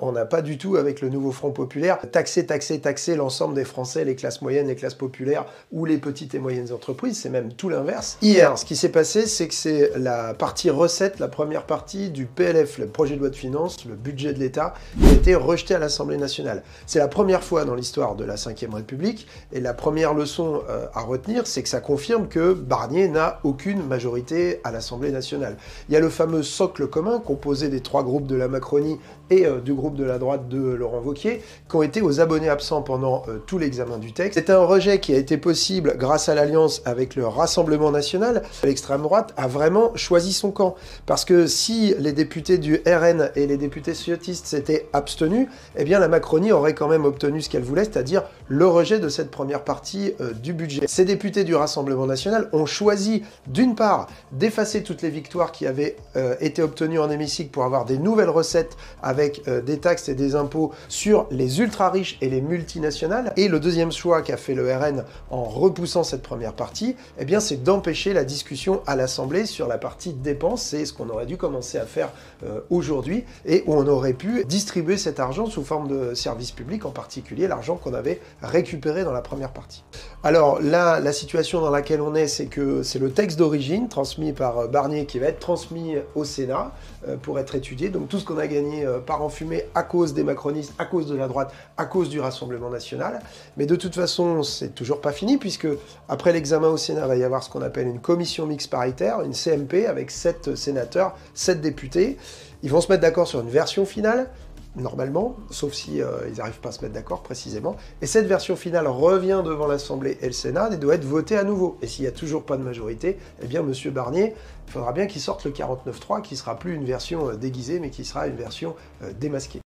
On n'a pas du tout, avec le nouveau Front populaire, taxer l'ensemble des Français, les classes moyennes, les classes populaires ou les petites et moyennes entreprises. C'est même tout l'inverse. Hier, ce qui s'est passé, c'est que c'est la partie recette, la première partie du PLF, le projet de loi de finances, le budget de l'État, qui a été rejeté à l'Assemblée nationale. C'est la première fois dans l'histoire de la Ve République, et la première leçon à retenir, c'est que ça confirme que Barnier n'a aucune majorité à l'Assemblée nationale. Il y a le fameux socle commun, composé des 3 groupes de la Macronie et du groupe de la droite de Laurent Wauquiez, qui ont été aux abonnés absents pendant tout l'examen du texte. C'est un rejet qui a été possible grâce à l'alliance avec le Rassemblement national. L'extrême droite a vraiment choisi son camp. Parce que si les députés du RN et les députés socialistes s'étaient abstenus, eh bien la Macronie aurait quand même obtenu ce qu'elle voulait, c'est-à-dire le rejet de cette première partie du budget. Ces députés du Rassemblement national ont choisi, d'une part, d'effacer toutes les victoires qui avaient été obtenues en hémicycle pour avoir des nouvelles recettes avec des taxes et des impôts sur les ultra-riches et les multinationales. Et le deuxième choix qu'a fait le RN en repoussant cette première partie, eh bien, c'est d'empêcher la discussion à l'Assemblée sur la partie dépenses. C'est ce qu'on aurait dû commencer à faire aujourd'hui et où on aurait pu distribuer cet argent sous forme de services publics, en particulier l'argent qu'on avait récupéré dans la première partie. Alors là, la situation dans laquelle on est, c'est que c'est le texte d'origine transmis par Barnier qui va être transmis au Sénat pour être étudié. Donc tout ce qu'on a gagné part en fumée à cause des macronistes, à cause de la droite, à cause du Rassemblement national. Mais de toute façon, c'est toujours pas fini, puisque après l'examen au Sénat, il va y avoir ce qu'on appelle une commission mixte paritaire, une CMP, avec 7 sénateurs, 7 députés. Ils vont se mettre d'accord sur une version finale, normalement, sauf si ils n'arrivent pas à se mettre d'accord précisément. Et cette version finale revient devant l'Assemblée et le Sénat et doit être votée à nouveau. Et s'il n'y a toujours pas de majorité, eh bien, M. Barnier, il faudra bien qu'il sorte le 49.3, qui ne sera plus une version déguisée, mais qui sera une version démasquée.